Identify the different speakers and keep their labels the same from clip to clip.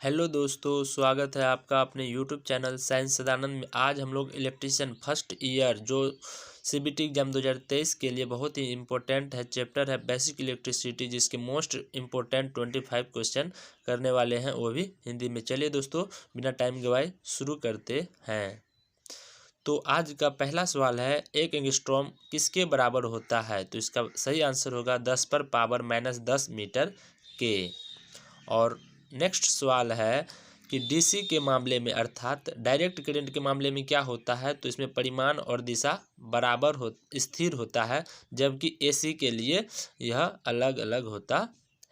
Speaker 1: Hello दोस्तों, स्वागत है आपका अपने यूट्यूब चैनल साइंस सदानंद में। आज हम लोग इलेक्ट्रीशियन फर्स्ट ईयर जो सीबीटी एग्जाम 2023 के लिए बहुत ही इम्पोर्टेंट है चैप्टर है बेसिक इलेक्ट्रिसिटी, जिसके मोस्ट इम्पोर्टेंट 25 क्वेश्चन करने वाले हैं, वो भी हिंदी में। चलिए दोस्तों, बिना टाइम गवाए शुरू करते हैं। तो आज का पहला सवाल है, एक एंगस्ट्रॉम किसके बराबर होता है? तो इसका सही आंसर होगा 10⁻⁻10 मीटर के। और नेक्स्ट सवाल है कि डीसी के मामले में अर्थात डायरेक्ट करंट के मामले में क्या होता है? तो इसमें परिमाण और दिशा बराबर स्थिर होता है, जबकि एसी के लिए यह अलग अलग होता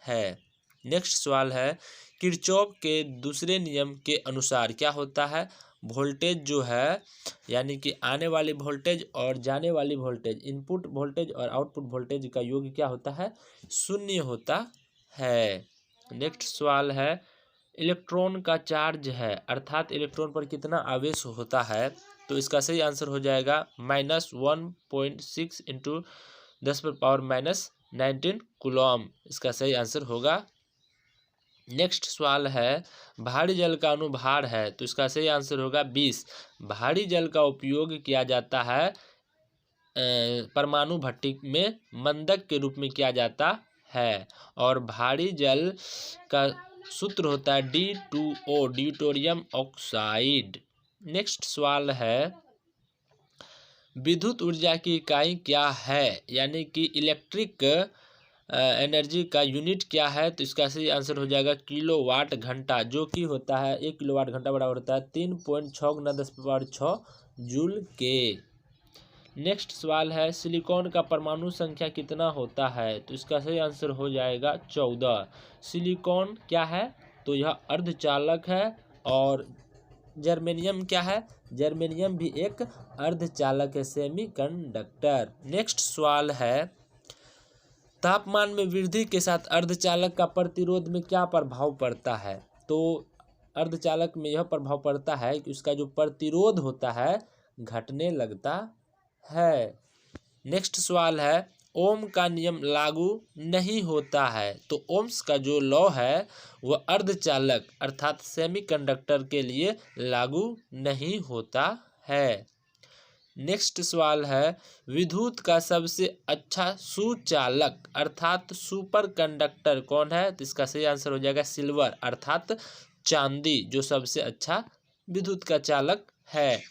Speaker 1: है। नेक्स्ट सवाल है, किरचॉफ के दूसरे नियम के अनुसार क्या होता है? वोल्टेज जो है, यानी कि आने वाली वोल्टेज और जाने वाली वोल्टेज, इनपुट वोल्टेज और आउटपुट वोल्टेज का योग क्या होता है? शून्य होता है। नेक्स्ट सवाल है, इलेक्ट्रॉन का चार्ज है अर्थात इलेक्ट्रॉन पर कितना आवेश होता है? तो इसका सही आंसर हो जाएगा -1.6 इंटू 10⁻⁻19 कूलम। इसका सही आंसर होगा। नेक्स्ट सवाल है, भारी जल का अनुभार है, तो इसका सही आंसर होगा 20। भारी जल का उपयोग किया जाता है परमाणु भट्टी में मंदक के रूप में किया जाता है, और भारी जल का सूत्र होता है D2O, ड्यूटेरियम ऑक्साइड। नेक्स्ट सवाल है, विद्युत ऊर्जा की इकाई क्या है, यानी कि इलेक्ट्रिक एनर्जी का यूनिट क्या है? तो इसका सही आंसर हो जाएगा किलोवाट घंटा, जो कि होता है 1 किलोवाट घंटा बराबर होता है 3.6 जूल के। नेक्स्ट सवाल है, सिलिकॉन का परमाणु संख्या कितना होता है? तो इसका सही आंसर हो जाएगा 14। सिलिकॉन क्या है? तो यह अर्धचालक है। और जर्मेनियम क्या है? जर्मेनियम भी एक अर्धचालक है, सेमीकंडक्टर। नेक्स्ट सवाल है, तापमान में वृद्धि के साथ अर्धचालक का प्रतिरोध में क्या प्रभाव पड़ता है? तो अर्धचालक में यह प्रभाव पड़ता है कि उसका जो प्रतिरोध होता है घटने लगता है। नेक्स्ट सवाल है, ओम का नियम लागू नहीं होता है, तो ओम्स का जो लॉ है वह अर्धचालक अर्थात सेमीकंडक्टर के लिए लागू नहीं होता है। नेक्स्ट सवाल है, विद्युत का सबसे अच्छा सुचालक अर्थात सुपर कंडक्टर कौन है? तो इसका सही आंसर हो जाएगा सिल्वर अर्थात चांदी, जो सबसे अच्छा विद्युत का चालक है।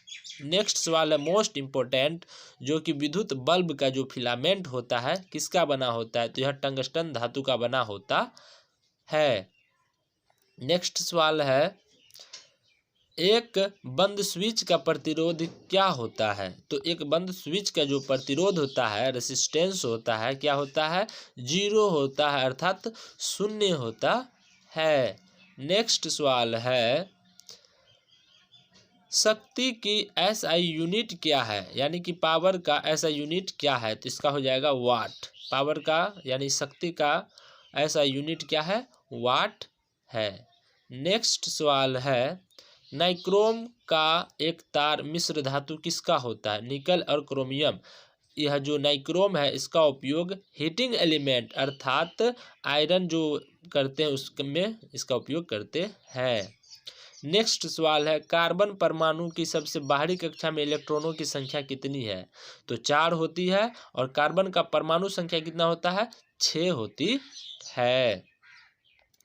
Speaker 1: नेक्स्ट सवाल है मोस्ट इम्पोर्टेंट, जो कि विद्युत बल्ब का जो फिलामेंट होता है किसका बना होता है? तो यह टंगस्टन धातु का बना होता है। नेक्स्ट सवाल है, एक बंद स्विच का प्रतिरोध क्या होता है? तो एक बंद स्विच का जो प्रतिरोध होता है, रेसिस्टेंस होता है, क्या होता है? 0 होता है अर्थात शून्य होता है। नेक्स्ट सवाल है, शक्ति की एसआई यूनिट क्या है, यानी कि पावर का एसआई यूनिट क्या है? तो इसका हो जाएगा वाट। पावर का यानी शक्ति का एसआई यूनिट क्या है? वाट है। नेक्स्ट सवाल है, नाइक्रोम का एक तार मिश्र धातु किसका होता है? निकल और क्रोमियम। यह जो नाइक्रोम है इसका उपयोग हीटिंग एलिमेंट अर्थात आयरन जो करते हैं उसमें इसका उपयोग करते हैं। नेक्स्ट सवाल है, कार्बन परमाणु की सबसे बाहरी कक्षा में इलेक्ट्रॉनों की संख्या कितनी है? तो 4 होती है। और कार्बन का परमाणु संख्या कितना होता है? 6 होती है।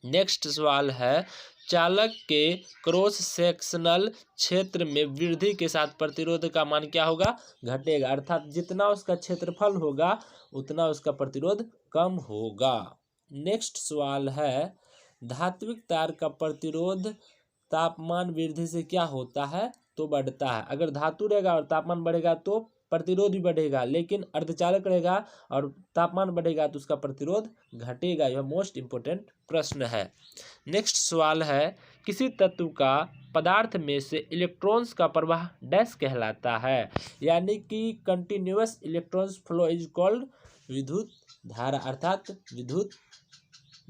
Speaker 1: नेक्स्ट सवाल है, चालक के क्रॉस सेक्शनल क्षेत्र में वृद्धि के साथ प्रतिरोध का मान क्या होगा? घटेगा अर्थात जितना उसका क्षेत्रफल होगा उतना उसका प्रतिरोध कम होगा। नेक्स्ट सवाल है, धात्विक तार का प्रतिरोध तापमान वृद्धि से क्या होता है? तो बढ़ता है। अगर धातु रहेगा और तापमान बढ़ेगा तो प्रतिरोध भी बढ़ेगा, लेकिन अर्धचालक रहेगा और तापमान बढ़ेगा तो उसका प्रतिरोध घटेगा। यह मोस्ट इम्पोर्टेंट प्रश्न है। नेक्स्ट सवाल है, किसी तत्व का पदार्थ में से इलेक्ट्रॉन्स का प्रवाह डैश कहलाता है, यानी कि continuous electrons flow is called विद्युत धारा अर्थात विद्युत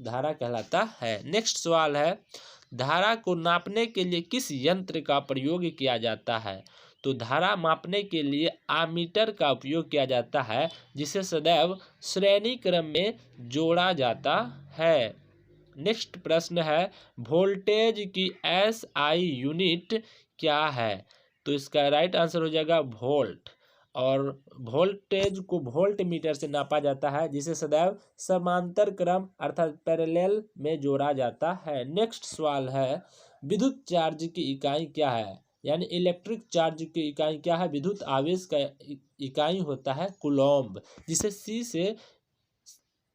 Speaker 1: धारा कहलाता है। नेक्स्ट सवाल है, धारा को नापने के लिए किस यंत्र का प्रयोग किया जाता है? तो धारा मापने के लिए आमीटर का उपयोग किया जाता है, जिसे सदैव श्रेणी क्रम में जोड़ा जाता है। नेक्स्ट प्रश्न है वोल्टेज की एसआई यूनिट क्या है? तो इसका राइट आंसर हो जाएगा वोल्ट। और वोल्टेज को वोल्ट मीटर से नापा जाता है, जिसे सदैव समांतर क्रम अर्थात पैरेलल में जोड़ा जाता है। नेक्स्ट सवाल है विद्युत चार्ज की इकाई क्या है? यानी इलेक्ट्रिक चार्ज की इकाई क्या है? विद्युत आवेश का इकाई होता है कूलम्ब, जिसे सी से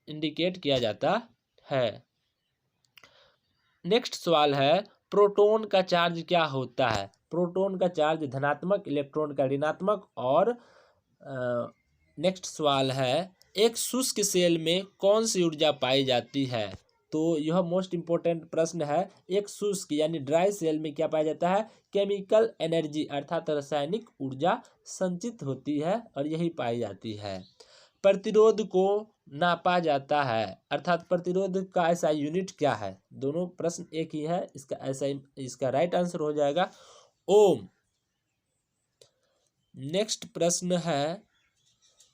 Speaker 1: इंडिकेट किया जाता है। नेक्स्ट सवाल है प्रोटॉन का चार्ज क्या होता है? प्रोटॉन का चार्ज धनात्मक, इलेक्ट्रॉन का ऋणात्मक। और नेक्स्ट सवाल है एक शुष्क सेल में कौन सी ऊर्जा पाई जाती है? तो यह मोस्ट इंपोर्टेंट प्रश्न है। एक शुष्क यानी ड्राई सेल में क्या पाया जाता है? केमिकल एनर्जी अर्थात रासायनिक ऊर्जा संचित होती है और यही पाई जाती है। प्रतिरोध को नापा जाता है अर्थात प्रतिरोध का एसआई यूनिट क्या है? दोनों प्रश्न एक ही है, इसका एसआई इसका राइट आंसर हो जाएगा ओम। नेक्स्ट प्रश्न है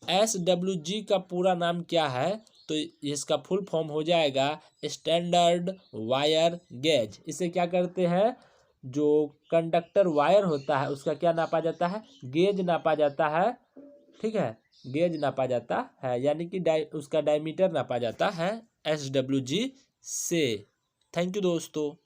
Speaker 1: SWG का पूरा नाम क्या है? तो इसका फुल फॉर्म हो जाएगा स्टैंडर्ड वायर गेज। इसे क्या करते हैं? जो कंडक्टर वायर होता है उसका क्या नापा जाता है? गेज नापा जाता है। ठीक है, गेज नापा जाता है यानी कि उसका डायमीटर नापा जाता है SWG से। थैंक यू दोस्तों।